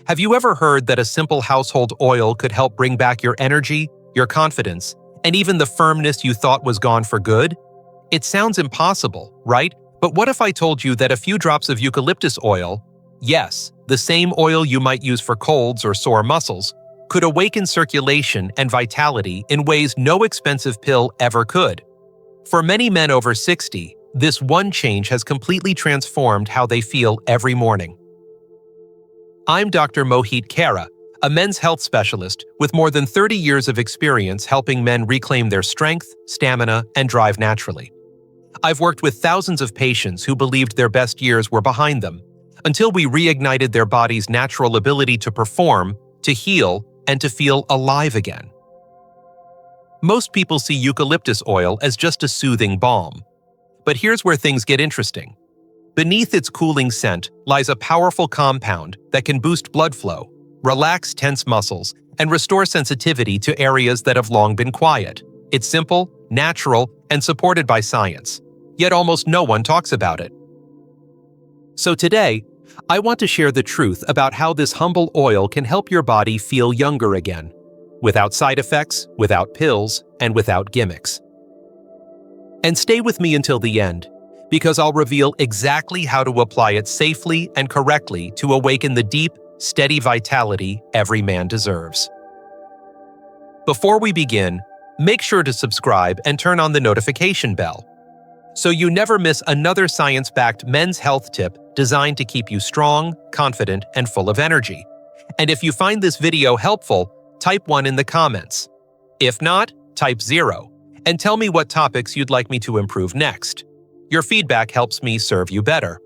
Have you ever heard that a simple household oil could help bring back your energy, your confidence, and even the firmness you thought was gone for good? It sounds impossible, right? But what if I told you that a few drops of eucalyptus oil, yes, the same oil you might use for colds or sore muscles, could awaken circulation and vitality in ways no expensive pill ever could? For many men over 60, this one change has completely transformed how they feel every morning. I'm Dr. Mohit Khera, a men's health specialist with more than 30 years of experience helping men reclaim their strength, stamina, and drive naturally. I've worked with thousands of patients who believed their best years were behind them, until we reignited their body's natural ability to perform, to heal, and to feel alive again. Most people see eucalyptus oil as just a soothing balm. But here's where things get interesting. Beneath its cooling scent lies a powerful compound that can boost blood flow, relax tense muscles, and restore sensitivity to areas that have long been quiet. It's simple, natural, and supported by science. Yet almost no one talks about it. So today, I want to share the truth about how this humble oil can help your body feel younger again, without side effects, without pills, and without gimmicks. And stay with me until the end, because I'll reveal exactly how to apply it safely and correctly to awaken the deep, steady vitality every man deserves. Before we begin, make sure to subscribe and turn on the notification bell, so you never miss another science-backed men's health tip designed to keep you strong, confident, and full of energy. And if you find this video helpful, type 1 in the comments. If not, type 0, and tell me what topics you'd like me to improve next. Your feedback helps me serve you better.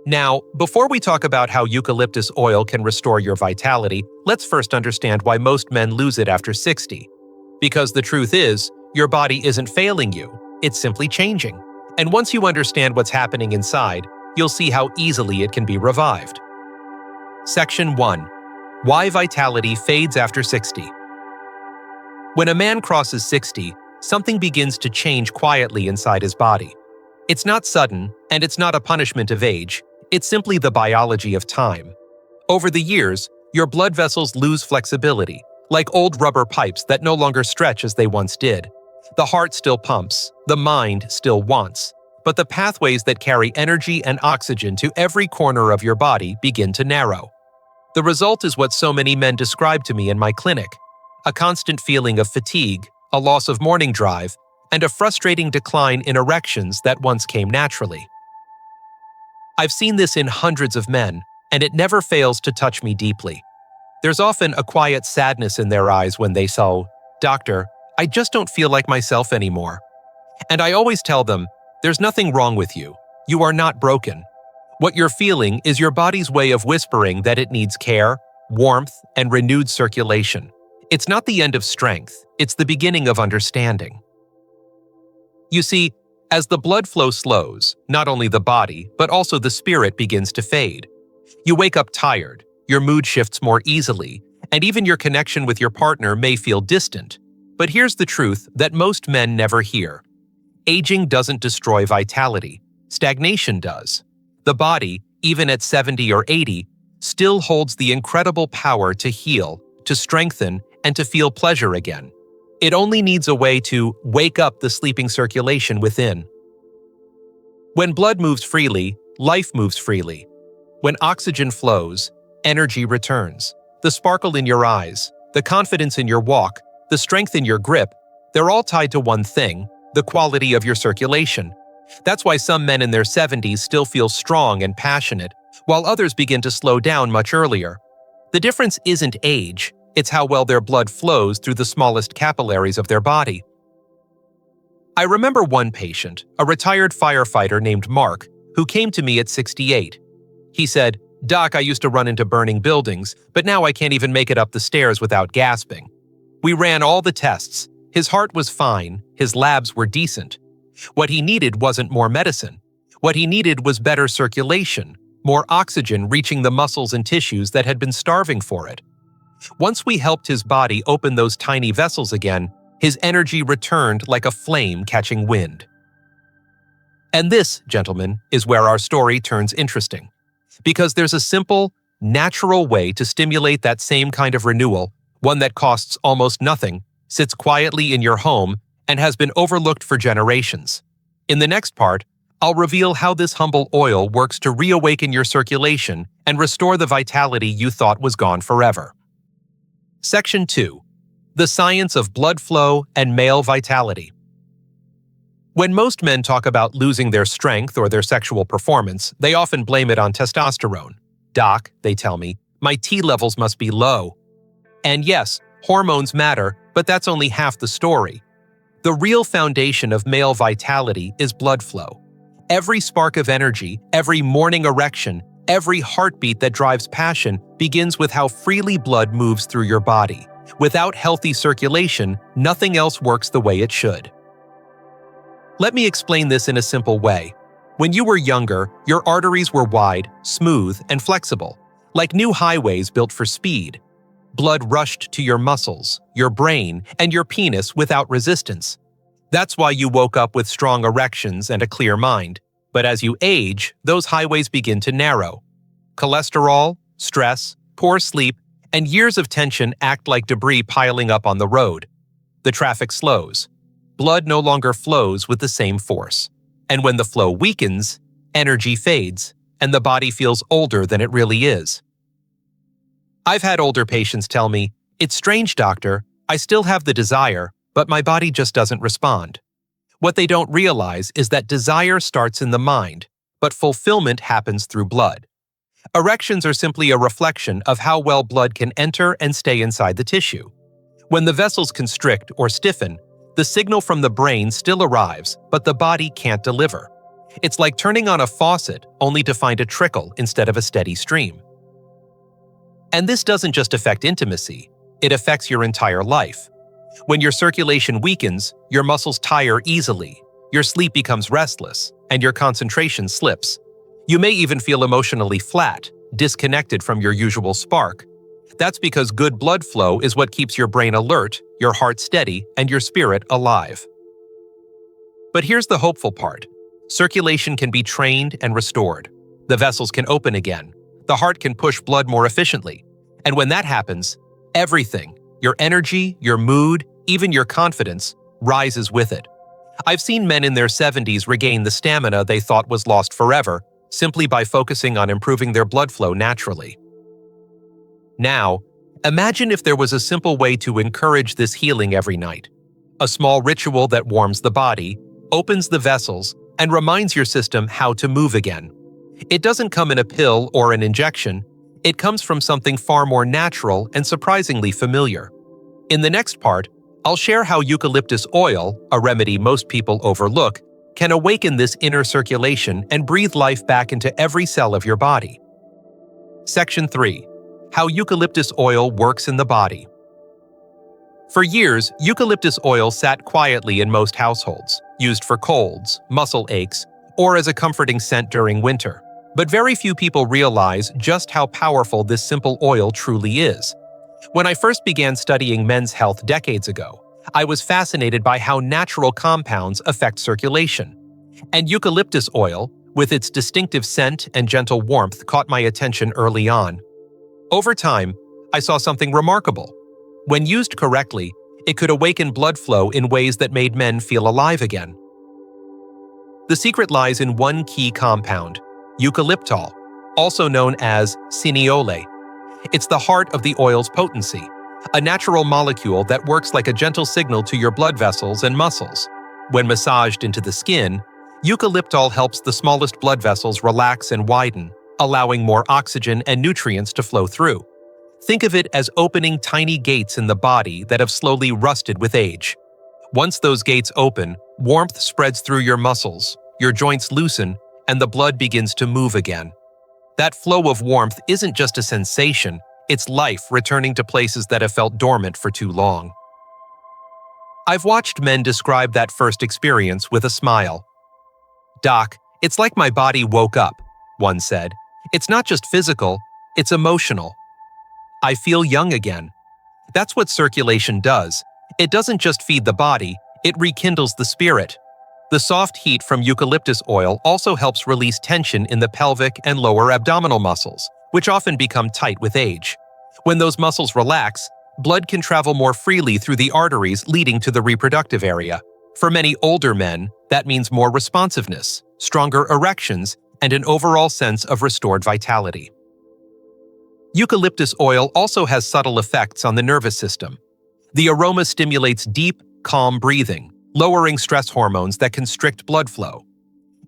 Now, before we talk about how eucalyptus oil can restore your vitality, let's first understand why most men lose it after 60. Because the truth is, your body isn't failing you, it's simply changing. And once you understand what's happening inside, you'll see how easily it can be revived. Section 1. Why vitality fades after 60. When a man crosses 60, something begins to change quietly inside his body. It's not sudden, and it's not a punishment of age. It's simply the biology of time. Over the years, your blood vessels lose flexibility, like old rubber pipes that no longer stretch as they once did. The heart still pumps, the mind still wants, but the pathways that carry energy and oxygen to every corner of your body begin to narrow. The result is what so many men describe to me in my clinic: a constant feeling of fatigue, a loss of morning drive, and a frustrating decline in erections that once came naturally. I've seen this in hundreds of men, and it never fails to touch me deeply. There's often a quiet sadness in their eyes when they say, "Doctor, I just don't feel like myself anymore." And I always tell them, there's nothing wrong with you. You are not broken. What you're feeling is your body's way of whispering that it needs care, warmth, and renewed circulation. It's not the end of strength, it's the beginning of understanding. You see, as the blood flow slows, not only the body, but also the spirit begins to fade. You wake up tired, your mood shifts more easily, and even your connection with your partner may feel distant. But here's the truth that most men never hear. Aging doesn't destroy vitality. Stagnation does. The body, even at 70 or 80, still holds the incredible power to heal, to strengthen, and to feel pleasure again. It only needs a way to wake up the sleeping circulation within. When blood moves freely, life moves freely. When oxygen flows, energy returns. The sparkle in your eyes, the confidence in your walk, the strength in your grip, they're all tied to one thing: the quality of your circulation. That's why some men in their 70s still feel strong and passionate, while others begin to slow down much earlier. The difference isn't age, it's how well their blood flows through the smallest capillaries of their body. I remember one patient, a retired firefighter named Mark, who came to me at 68. He said, "Doc, I used to run into burning buildings, but now I can't even make it up the stairs without gasping." We ran all the tests. His heart was fine, his labs were decent. What he needed wasn't more medicine. What he needed was better circulation, more oxygen reaching the muscles and tissues that had been starving for it. Once we helped his body open those tiny vessels again, his energy returned like a flame catching wind. And this, gentlemen, is where our story turns interesting. Because there's a simple, natural way to stimulate that same kind of renewal, one that costs almost nothing, sits quietly in your home, and has been overlooked for generations. In the next part, I'll reveal how this humble oil works to reawaken your circulation and restore the vitality you thought was gone forever. Section 2. The Science of Blood Flow and Male Vitality. When most men talk about losing their strength or their sexual performance, they often blame it on testosterone. "Doc," they tell me, "my T levels must be low." And yes, hormones matter, but that's only half the story. The real foundation of male vitality is blood flow. Every spark of energy, every morning erection, every heartbeat that drives passion begins with how freely blood moves through your body. Without healthy circulation, nothing else works the way it should. Let me explain this in a simple way. When you were younger, your arteries were wide, smooth, and flexible, like new highways built for speed. Blood rushed to your muscles, your brain, and your penis without resistance. That's why you woke up with strong erections and a clear mind. But as you age, those highways begin to narrow. Cholesterol, stress, poor sleep, and years of tension act like debris piling up on the road. The traffic slows. Blood no longer flows with the same force. And when the flow weakens, energy fades, and the body feels older than it really is. I've had older patients tell me, "It's strange, doctor, I still have the desire, but my body just doesn't respond." What they don't realize is that desire starts in the mind, but fulfillment happens through blood. Erections are simply a reflection of how well blood can enter and stay inside the tissue. When the vessels constrict or stiffen, the signal from the brain still arrives, but the body can't deliver. It's like turning on a faucet only to find a trickle instead of a steady stream. And this doesn't just affect intimacy, it affects your entire life. When your circulation weakens, your muscles tire easily, your sleep becomes restless, and your concentration slips. You may even feel emotionally flat, disconnected from your usual spark. That's because good blood flow is what keeps your brain alert, your heart steady, and your spirit alive. But here's the hopeful part. Circulation can be trained and restored. The vessels can open again. The heart can push blood more efficiently. And when that happens, everything, your energy, your mood, even your confidence, rises with it. I've seen men in their 70s regain the stamina they thought was lost forever, simply by focusing on improving their blood flow naturally. Now, imagine if there was a simple way to encourage this healing every night. A small ritual that warms the body, opens the vessels, and reminds your system how to move again. It doesn't come in a pill or an injection. It comes from something far more natural and surprisingly familiar. In the next part, I'll share how eucalyptus oil, a remedy most people overlook, can awaken this inner circulation and breathe life back into every cell of your body. Section 3. How eucalyptus oil works in the body. For years, eucalyptus oil sat quietly in most households, used for colds, muscle aches, or as a comforting scent during winter. But very few people realize just how powerful this simple oil truly is. When I first began studying men's health decades ago, I was fascinated by how natural compounds affect circulation. And eucalyptus oil, with its distinctive scent and gentle warmth, caught my attention early on. Over time, I saw something remarkable. When used correctly, it could awaken blood flow in ways that made men feel alive again. The secret lies in one key compound, eucalyptol, also known as cineole. It's the heart of the oil's potency, a natural molecule that works like a gentle signal to your blood vessels and muscles. When massaged into the skin, eucalyptol helps the smallest blood vessels relax and widen, allowing more oxygen and nutrients to flow through. Think of it as opening tiny gates in the body that have slowly rusted with age. Once those gates open, warmth spreads through your muscles, your joints loosen, and the blood begins to move again. That flow of warmth isn't just a sensation, it's life returning to places that have felt dormant for too long. I've watched men describe that first experience with a smile. "Doc, it's like my body woke up," one said. "It's not just physical, it's emotional. I feel young again." That's what circulation does. It doesn't just feed the body, it rekindles the spirit. The soft heat from eucalyptus oil also helps release tension in the pelvic and lower abdominal muscles, which often become tight with age. When those muscles relax, blood can travel more freely through the arteries leading to the reproductive area. For many older men, that means more responsiveness, stronger erections, and an overall sense of restored vitality. Eucalyptus oil also has subtle effects on the nervous system. The aroma stimulates deep, calm breathing, lowering stress hormones that constrict blood flow.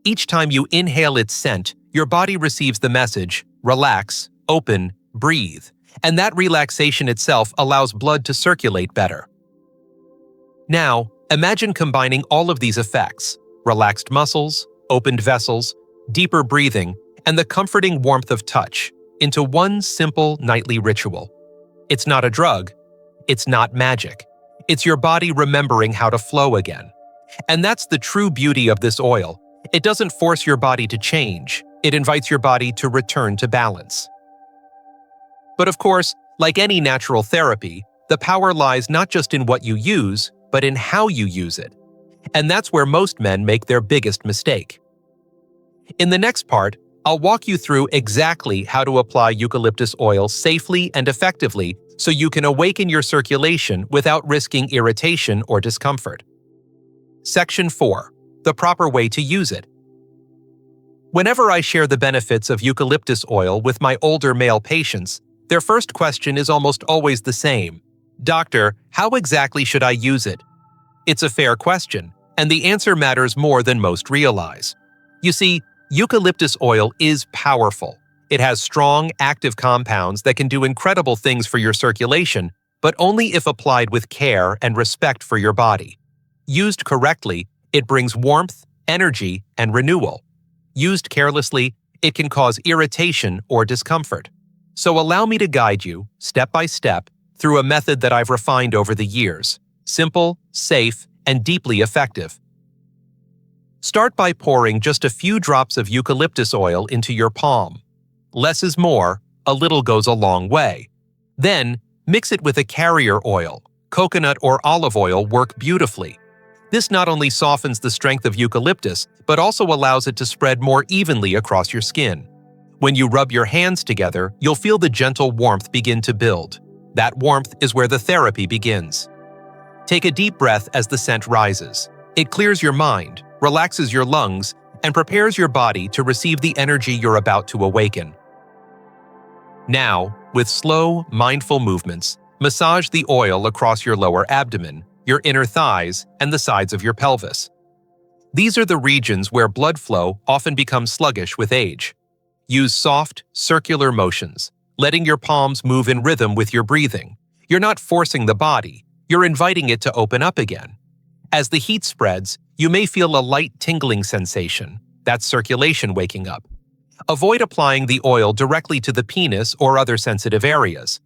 Each time you inhale its scent, your body receives the message, relax, open, breathe, and that relaxation itself allows blood to circulate better. Now, imagine combining all of these effects, relaxed muscles, opened vessels, deeper breathing, and the comforting warmth of touch, into one simple nightly ritual. It's not a drug. It's not magic. It's your body remembering how to flow again. And that's the true beauty of this oil. It doesn't force your body to change. It invites your body to return to balance. But of course, like any natural therapy, the power lies not just in what you use, but in how you use it. And that's where most men make their biggest mistake. In the next part, I'll walk you through exactly how to apply eucalyptus oil safely and effectively so you can awaken your circulation without risking irritation or discomfort. Section 4. The proper way to use it. Whenever I share the benefits of eucalyptus oil with my older male patients, their first question is almost always the same. Doctor, how exactly should I use it? It's a fair question, and the answer matters more than most realize. You see, eucalyptus oil is powerful. It has strong, active compounds that can do incredible things for your circulation, but only if applied with care and respect for your body. Used correctly, it brings warmth, energy, and renewal. Used carelessly, it can cause irritation or discomfort. So allow me to guide you, step by step, through a method that I've refined over the years. Simple, safe, and deeply effective. Start by pouring just a few drops of eucalyptus oil into your palm. Less is more, a little goes a long way. Then, mix it with a carrier oil. Coconut or olive oil work beautifully. This not only softens the strength of eucalyptus, but also allows it to spread more evenly across your skin. When you rub your hands together, you'll feel the gentle warmth begin to build. That warmth is where the therapy begins. Take a deep breath as the scent rises. It clears your mind, relaxes your lungs, and prepares your body to receive the energy you're about to awaken. Now, with slow, mindful movements, massage the oil across your lower abdomen, your inner thighs, and the sides of your pelvis. These are the regions where blood flow often becomes sluggish with age. Use soft, circular motions, letting your palms move in rhythm with your breathing. You're not forcing the body, you're inviting it to open up again. As the heat spreads, you may feel a light tingling sensation. That's circulation waking up. Avoid applying the oil directly to the penis or other sensitive areas.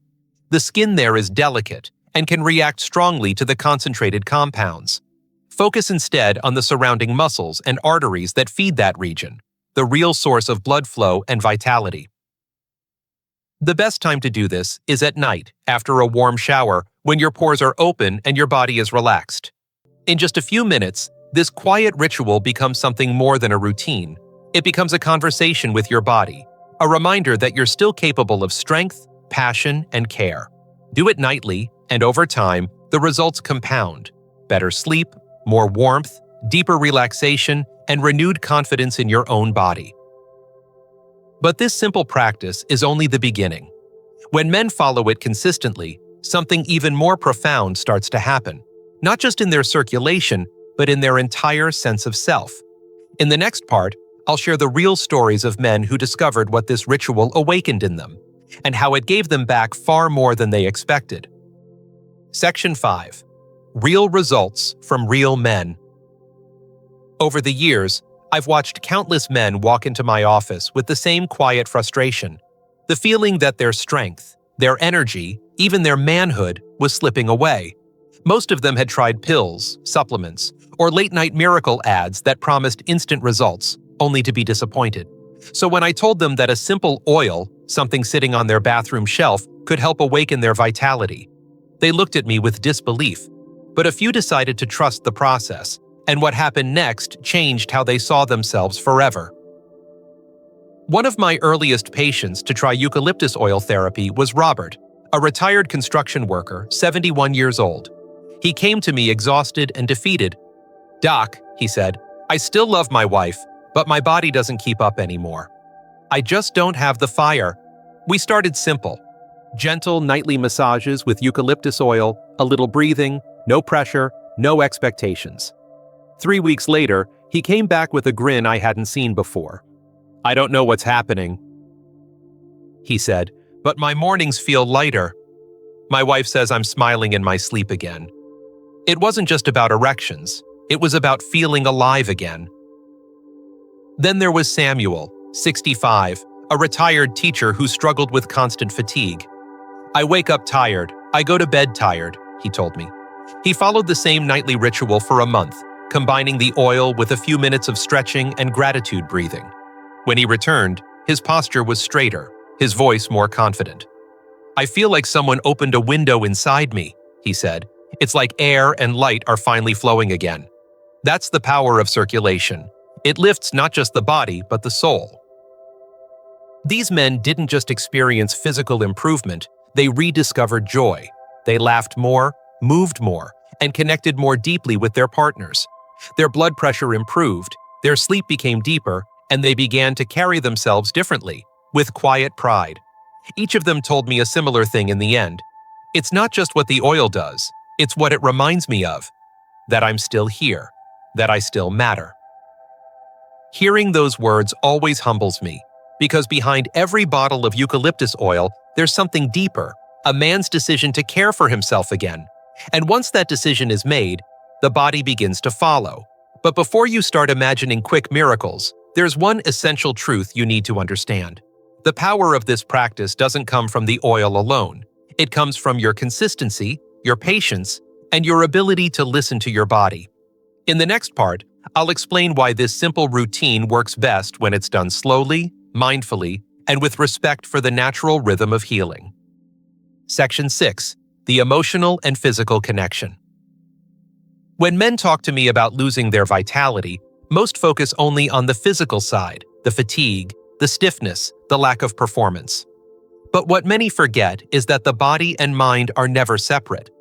The skin there is delicate and can react strongly to the concentrated compounds. Focus instead on the surrounding muscles and arteries that feed that region, the real source of blood flow and vitality. The best time to do this is at night, after a warm shower, when your pores are open and your body is relaxed. In just a few minutes, this quiet ritual becomes something more than a routine. It becomes a conversation with your body, a reminder that you're still capable of strength, passion, and care. Do it nightly, and over time, the results compound. Better sleep, more warmth, deeper relaxation, and renewed confidence in your own body. But this simple practice is only the beginning. When men follow it consistently, something even more profound starts to happen, not just in their circulation, but in their entire sense of self. In the next part, I'll share the real stories of men who discovered what this ritual awakened in them, and how it gave them back far more than they expected. Section 5. Real results from real men. Over the years, I've watched countless men walk into my office with the same quiet frustration, the feeling that their strength, their energy, even their manhood was slipping away. Most of them had tried pills, supplements, or late-night miracle ads that promised instant results, only to be disappointed. So when I told them that a simple oil, something sitting on their bathroom shelf, could help awaken their vitality, they looked at me with disbelief. But a few decided to trust the process, and what happened next changed how they saw themselves forever. One of my earliest patients to try eucalyptus oil therapy was Robert, a retired construction worker, 71 years old. He came to me exhausted and defeated. "Doc," he said, "I still love my wife, but my body doesn't keep up anymore. I just don't have the fire." We started simple. Gentle nightly massages with eucalyptus oil, a little breathing, no pressure, no expectations. 3 weeks later, he came back with a grin I hadn't seen before. "I don't know what's happening," he said, "but my mornings feel lighter. My wife says I'm smiling in my sleep again." It wasn't just about erections. It was about feeling alive again. Then there was Samuel, 65, a retired teacher who struggled with constant fatigue. "I wake up tired. I go to bed tired," he told me. He followed the same nightly ritual for a month, combining the oil with a few minutes of stretching and gratitude breathing. When he returned, his posture was straighter, his voice more confident. "I feel like someone opened a window inside me," he said. "It's like air and light are finally flowing again." That's the power of circulation. It lifts not just the body, but the soul. These men didn't just experience physical improvement, they rediscovered joy. They laughed more, moved more, and connected more deeply with their partners. Their blood pressure improved, their sleep became deeper, and they began to carry themselves differently, with quiet pride. Each of them told me a similar thing in the end. "It's not just what the oil does, it's what it reminds me of. That I'm still here, that I still matter." Hearing those words always humbles me, because behind every bottle of eucalyptus oil, there's something deeper, a man's decision to care for himself again. And once that decision is made, the body begins to follow. But before you start imagining quick miracles, there's one essential truth you need to understand. The power of this practice doesn't come from the oil alone. It comes from your consistency, your patience, and your ability to listen to your body. In the next part, I'll explain why this simple routine works best when it's done slowly, mindfully, and with respect for the natural rhythm of healing. Section 6. The emotional and physical connection. When men talk to me about losing their vitality, most focus only on the physical side, the fatigue, the stiffness, the lack of performance. But what many forget is that the body and mind are never separate.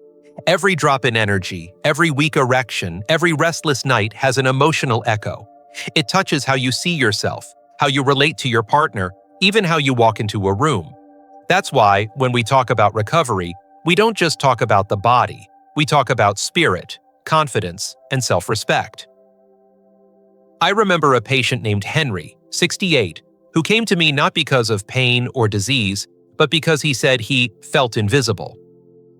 Every drop in energy, every weak erection, every restless night has an emotional echo. It touches how you see yourself, how you relate to your partner, even how you walk into a room. That's why, when we talk about recovery, we don't just talk about the body, we talk about spirit, confidence, and self-respect. I remember a patient named Henry, 68, who came to me not because of pain or disease, but because he said he felt invisible.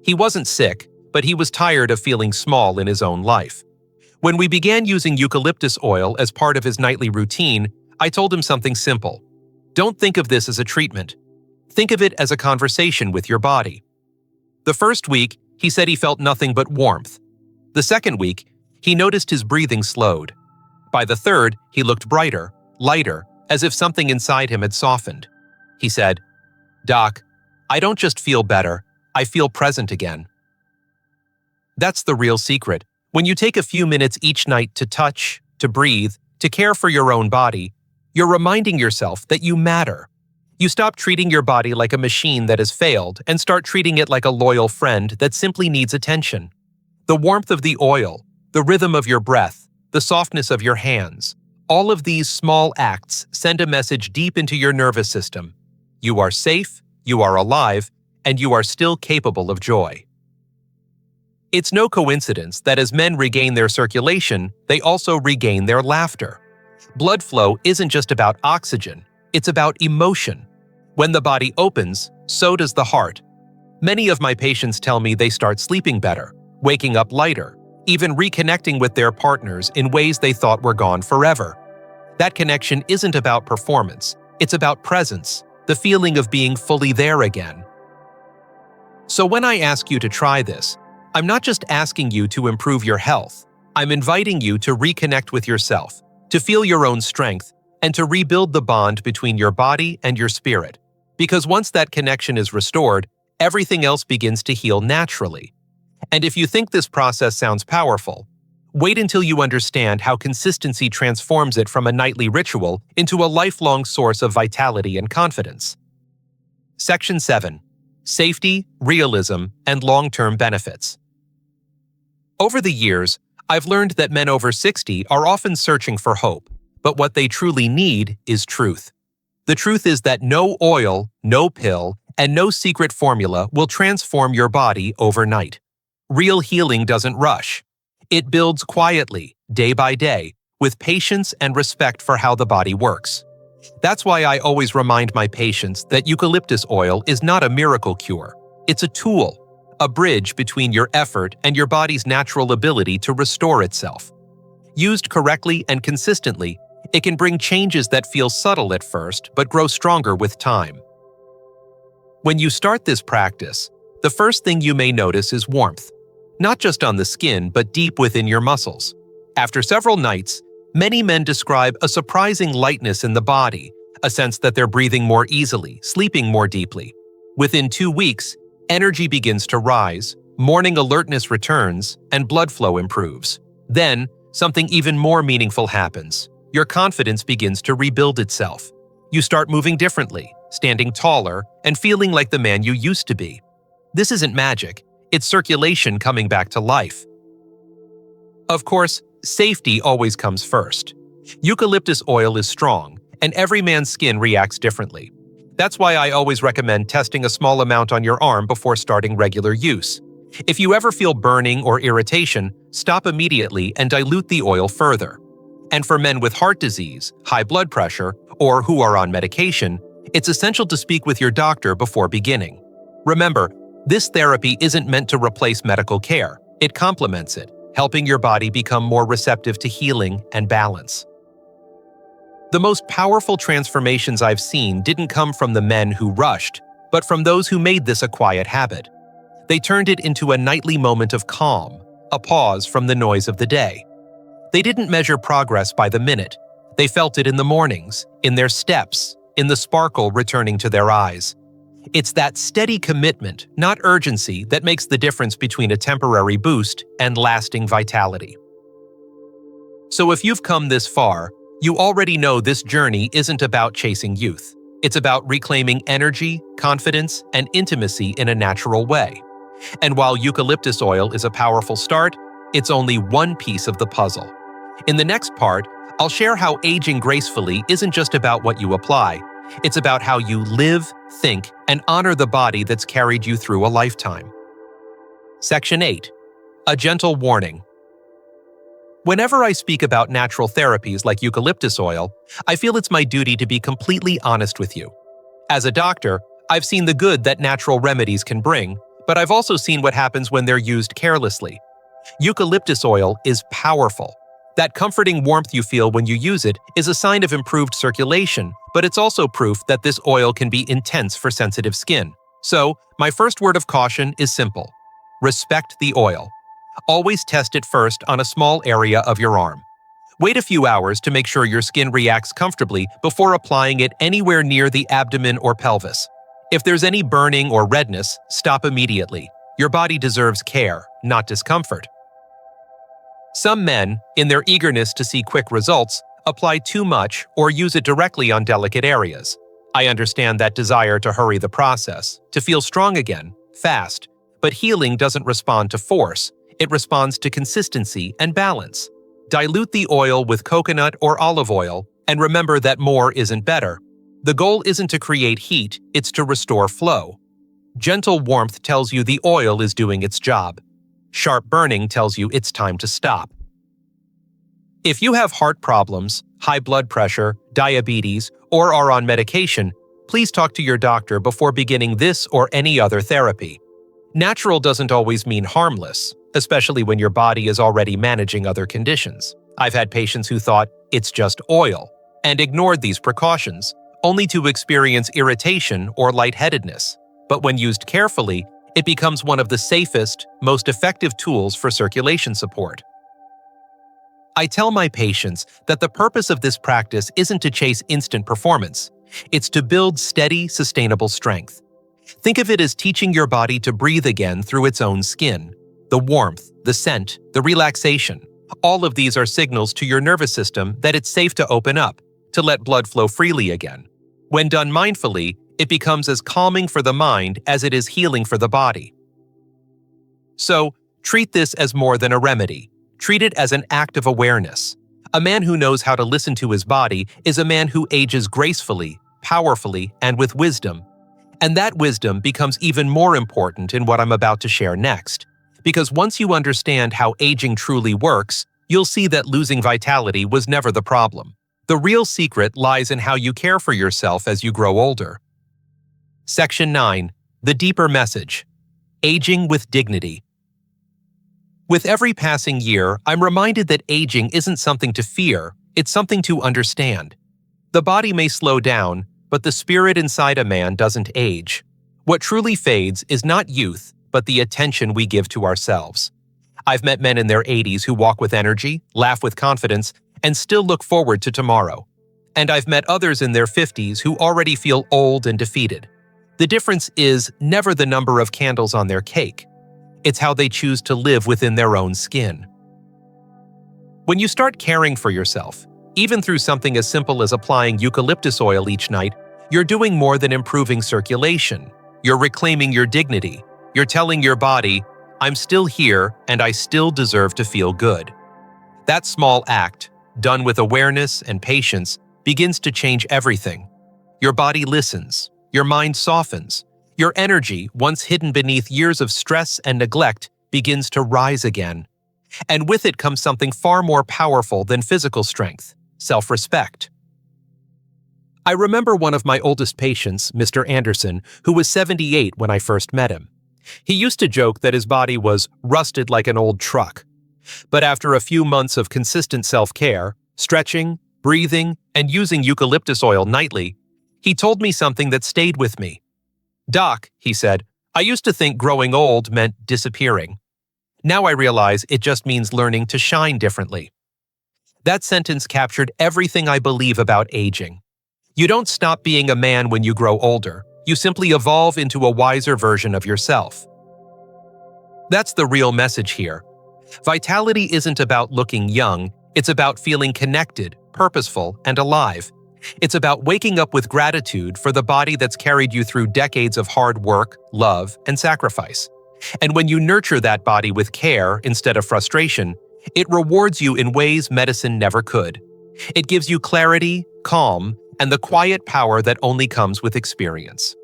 He wasn't sick, but he was tired of feeling small in his own life. When we began using eucalyptus oil as part of his nightly routine, I told him something simple. Don't think of this as a treatment. Think of it as a conversation with your body. The first week, he said he felt nothing but warmth. The second week, he noticed his breathing slowed. By the third, he looked brighter, lighter, as if something inside him had softened. He said, "Doc, I don't just feel better, I feel present again." That's the real secret. When you take a few minutes each night to touch, to breathe, to care for your own body, you're reminding yourself that you matter. You stop treating your body like a machine that has failed and start treating it like a loyal friend that simply needs attention. The warmth of the oil, the rhythm of your breath, the softness of your hands, all of these small acts send a message deep into your nervous system. You are safe, you are alive, and you are still capable of joy. It's no coincidence that as men regain their circulation, they also regain their laughter. Blood flow isn't just about oxygen, it's about emotion. When the body opens, so does the heart. Many of my patients tell me they start sleeping better, waking up lighter, even reconnecting with their partners in ways they thought were gone forever. That connection isn't about performance, it's about presence, the feeling of being fully there again. So when I ask you to try this, I'm not just asking you to improve your health, I'm inviting you to reconnect with yourself, to feel your own strength, and to rebuild the bond between your body and your spirit. Because once that connection is restored, everything else begins to heal naturally. And if you think this process sounds powerful, Wait until you understand how consistency transforms it from a nightly ritual into a lifelong source of vitality and confidence. Section 7. Safety, Realism, and Long-Term Benefits. Over the years, I've learned that men over 60 are often searching for hope, but what they truly need is truth. The truth is that no oil, no pill, and no secret formula will transform your body overnight. Real healing doesn't rush. It builds quietly, day by day, with patience and respect for how the body works. That's why I always remind my patients that eucalyptus oil is not a miracle cure. It's a tool, a bridge between your effort and your body's natural ability to restore itself. Used correctly and consistently, it can bring changes that feel subtle at first but grow stronger with time. When you start this practice, the first thing you may notice is warmth, not just on the skin but deep within your muscles. After several nights, many men describe a surprising lightness in the body, a sense that they're breathing more easily, sleeping more deeply. Within 2 weeks, energy begins to rise, morning alertness returns, and blood flow improves. Then, something even more meaningful happens. Your confidence begins to rebuild itself. You start moving differently, standing taller, and feeling like the man you used to be. This isn't magic, it's circulation coming back to life. Of course, safety always comes first. Eucalyptus oil is strong, and every man's skin reacts differently. That's why I always recommend testing a small amount on your arm before starting regular use. If you ever feel burning or irritation, stop immediately and dilute the oil further. And for men with heart disease, high blood pressure, or who are on medication, it's essential to speak with your doctor before beginning. Remember, this therapy isn't meant to replace medical care. It complements it, helping your body become more receptive to healing and balance. The most powerful transformations I've seen didn't come from the men who rushed, but from those who made this a quiet habit. They turned it into a nightly moment of calm, a pause from the noise of the day. They didn't measure progress by the minute. They felt it in the mornings, in their steps, in the sparkle returning to their eyes. It's that steady commitment, not urgency, that makes the difference between a temporary boost and lasting vitality. So if you've come this far, you already know this journey isn't about chasing youth. It's about reclaiming energy, confidence, and intimacy in a natural way. And while eucalyptus oil is a powerful start, it's only one piece of the puzzle. In the next part, I'll share how aging gracefully isn't just about what you apply. It's about how you live, think, and honor the body that's carried you through a lifetime. Section 8. A gentle warning. Whenever I speak about natural therapies like eucalyptus oil, I feel it's my duty to be completely honest with you. As a doctor, I've seen the good that natural remedies can bring, but I've also seen what happens when they're used carelessly. Eucalyptus oil is powerful. That comforting warmth you feel when you use it is a sign of improved circulation, but it's also proof that this oil can be intense for sensitive skin. So, my first word of caution is simple. Respect the oil. Always test it first on a small area of your arm. Wait a few hours to make sure your skin reacts comfortably before applying it anywhere near the abdomen or pelvis. If there's any burning or redness, stop immediately. Your body deserves care, not discomfort. Some men, in their eagerness to see quick results, apply too much or use it directly on delicate areas. I understand that desire to hurry the process, to feel strong again, fast, but healing doesn't respond to force. It responds to consistency and balance. Dilute the oil with coconut or olive oil, and remember that more isn't better. The goal isn't to create heat, it's to restore flow. Gentle warmth tells you the oil is doing its job. Sharp burning tells you it's time to stop. If you have heart problems, high blood pressure, diabetes, or are on medication, please talk to your doctor before beginning this or any other therapy. Natural doesn't always mean harmless, especially when your body is already managing other conditions. I've had patients who thought it's just oil and ignored these precautions, only to experience irritation or lightheadedness. But when used carefully, it becomes one of the safest, most effective tools for circulation support. I tell my patients that the purpose of this practice isn't to chase instant performance. It's to build steady, sustainable strength. Think of it as teaching your body to breathe again through its own skin. The warmth, the scent, the relaxation, All of these are signals to your nervous system that it's safe to open up, to let blood flow freely again. When done mindfully, it becomes as calming for the mind as it is healing for the body. So, treat this as more than a remedy. Treat it as an act of awareness. A man who knows how to listen to his body is a man who ages gracefully, powerfully, and with wisdom. And that wisdom becomes even more important in what I'm about to share next. Because once you understand how aging truly works, you'll see that losing vitality was never the problem. The real secret lies in how you care for yourself as you grow older. Section 9. The deeper message. Aging with dignity. With every passing year, I'm reminded that aging isn't something to fear, it's something to understand. The body may slow down, but the spirit inside a man doesn't age. What truly fades is not youth, but the attention we give to ourselves. I've met men in their 80s who walk with energy, laugh with confidence, and still look forward to tomorrow. And I've met others in their 50s who already feel old and defeated. The difference is never the number of candles on their cake. It's how they choose to live within their own skin. When you start caring for yourself, even through something as simple as applying eucalyptus oil each night, you're doing more than improving circulation. You're reclaiming your dignity. You're telling your body, I'm still here and I still deserve to feel good. That small act, done with awareness and patience, begins to change everything. Your body listens. Your mind softens. Your energy, once hidden beneath years of stress and neglect, begins to rise again. And with it comes something far more powerful than physical strength: self-respect. I remember one of my oldest patients, Mr. Anderson, who was 78 when I first met him. He used to joke that his body was rusted like an old truck. But after a few months of consistent self-care, stretching, breathing, and using eucalyptus oil nightly, he told me something that stayed with me. "Doc," he said, "I used to think growing old meant disappearing. Now I realize it just means learning to shine differently." That sentence captured everything I believe about aging. You don't stop being a man when you grow older. You simply evolve into a wiser version of yourself. That's the real message here. Vitality isn't about looking young, it's about feeling connected, purposeful, and alive. It's about waking up with gratitude for the body that's carried you through decades of hard work, love, and sacrifice. And when you nurture that body with care instead of frustration, it rewards you in ways medicine never could. It gives you clarity, calm, and the quiet power that only comes with experience.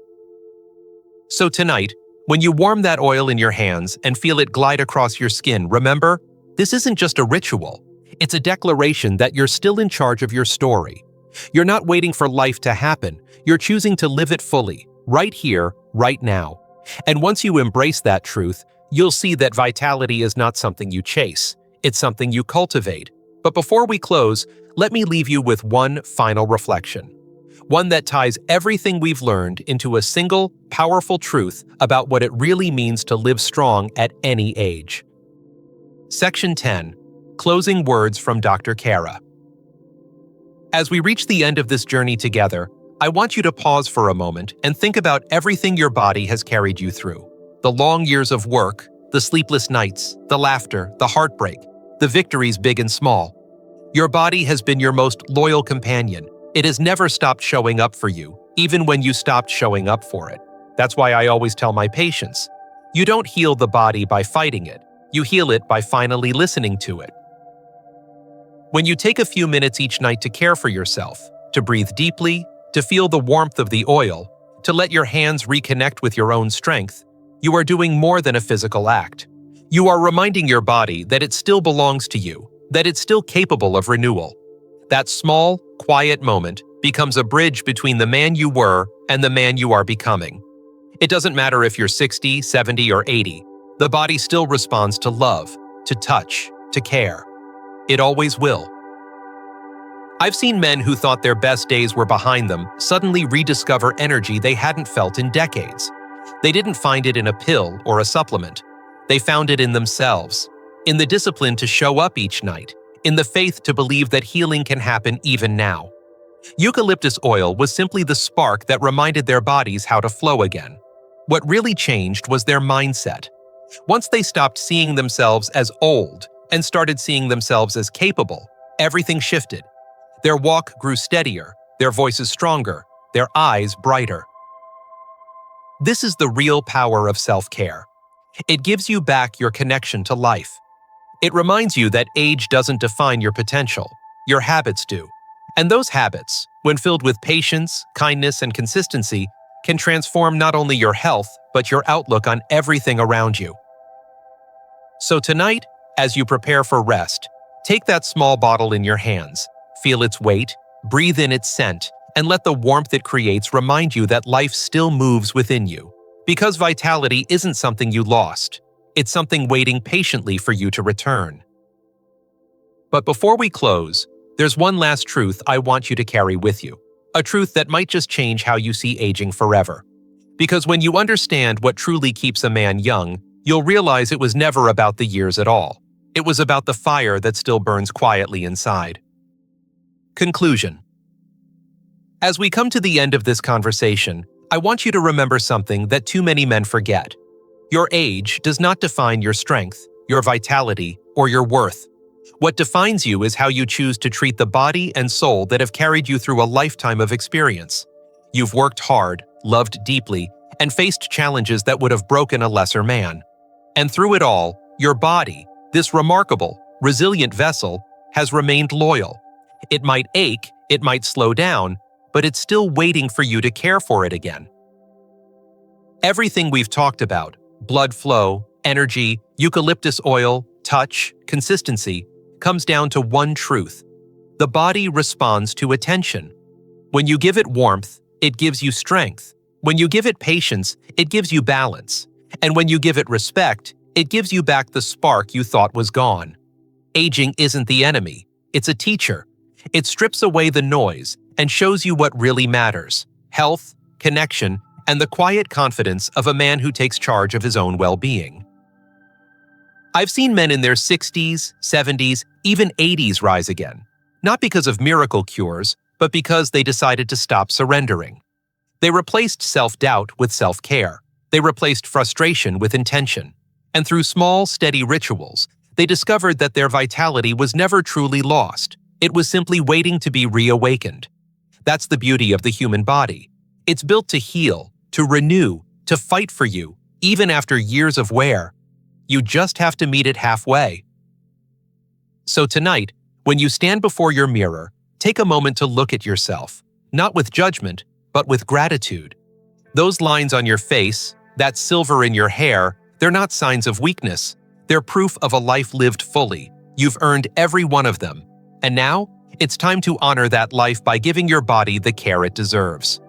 So tonight, when you warm that oil in your hands and feel it glide across your skin, remember, this isn't just a ritual. It's a declaration that you're still in charge of your story. You're not waiting for life to happen. You're choosing to live it fully, right here, right now. And once you embrace that truth, you'll see that vitality is not something you chase. It's something you cultivate. But before we close, let me leave you with one final reflection. One that ties everything we've learned into a single, powerful truth about what it really means to live strong at any age. Section 10. Closing words from Dr. Khera. As we reach the end of this journey together, I want you to pause for a moment and think about everything your body has carried you through. The long years of work, the sleepless nights, the laughter, the heartbreak, the victories big and small. Your body has been your most loyal companion. It has never stopped showing up for you, even when you stopped showing up for it. That's why I always tell my patients, you don't heal the body by fighting it. You heal it by finally listening to it. When you take a few minutes each night to care for yourself, to breathe deeply, to feel the warmth of the oil, to let your hands reconnect with your own strength, you are doing more than a physical act. You are reminding your body that it still belongs to you, that it's still capable of renewal. That small, quiet moment becomes a bridge between the man you were and the man you are becoming. It doesn't matter if you're 60, 70, or 80. The body still responds to love, to touch, to care. It always will. I've seen men who thought their best days were behind them suddenly rediscover energy they hadn't felt in decades. They didn't find it in a pill or a supplement. They found it in themselves, in the discipline to show up each night, in the faith to believe that healing can happen even now. Eucalyptus oil was simply the spark that reminded their bodies how to flow again. What really changed was their mindset. Once they stopped seeing themselves as old, and started seeing themselves as capable. Everything shifted. Their walk grew steadier, their voices stronger, their eyes brighter. This is the real power of self-care. It gives you back your connection to life. It reminds you that age doesn't define your potential, your habits do. And those habits, when filled with patience, kindness, and consistency, can transform not only your health, but your outlook on everything around you. So tonight, as you prepare for rest, take that small bottle in your hands, feel its weight, breathe in its scent, and let the warmth it creates remind you that life still moves within you. Because vitality isn't something you lost, it's something waiting patiently for you to return. But before we close, there's one last truth I want you to carry with you, a truth that might just change how you see aging forever. Because when you understand what truly keeps a man young, you'll realize it was never about the years at all. It was about the fire that still burns quietly inside. Conclusion. As we come to the end of this conversation, I want you to remember something that too many men forget. Your age does not define your strength, your vitality, or your worth. What defines you is how you choose to treat the body and soul that have carried you through a lifetime of experience. You've worked hard, loved deeply, and faced challenges that would have broken a lesser man. And through it all, your body, this remarkable, resilient vessel, has remained loyal. It might ache, it might slow down, but it's still waiting for you to care for it again. Everything we've talked about, blood flow, energy, eucalyptus oil, touch, consistency, comes down to one truth. The body responds to attention. When you give it warmth, it gives you strength. When you give it patience, it gives you balance. And when you give it respect, it gives you back the spark you thought was gone. Aging isn't the enemy, it's a teacher. It strips away the noise and shows you what really matters: health, connection, and the quiet confidence of a man who takes charge of his own well-being. I've seen men in their 60s, 70s, even 80s rise again, not because of miracle cures, but because they decided to stop surrendering. They replaced self-doubt with self-care. They replaced frustration with intention. And through small, steady rituals, they discovered that their vitality was never truly lost. It was simply waiting to be reawakened. That's the beauty of the human body. It's built to heal, to renew, to fight for you, even after years of wear. You just have to meet it halfway. So tonight, when you stand before your mirror, take a moment to look at yourself, not with judgment, but with gratitude. Those lines on your face, that silver in your hair, they're not signs of weakness. They're proof of a life lived fully. You've earned every one of them. And now, it's time to honor that life by giving your body the care it deserves.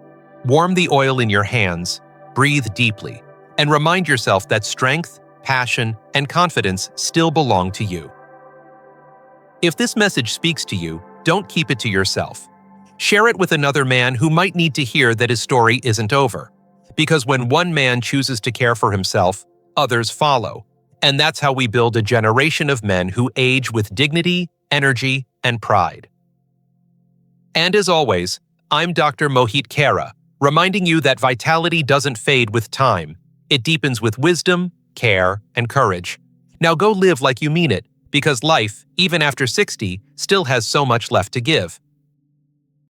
Warm the oil in your hands, breathe deeply, and remind yourself that strength, passion, and confidence still belong to you. If this message speaks to you, don't keep it to yourself. Share it with another man who might need to hear that his story isn't over. Because when one man chooses to care for himself, others follow. And that's how we build a generation of men who age with dignity, energy, and pride. And as always, I'm Dr. Mohit Khera, reminding you that vitality doesn't fade with time. It deepens with wisdom, care, and courage. Now go live like you mean it, because life, even after 60, still has so much left to give.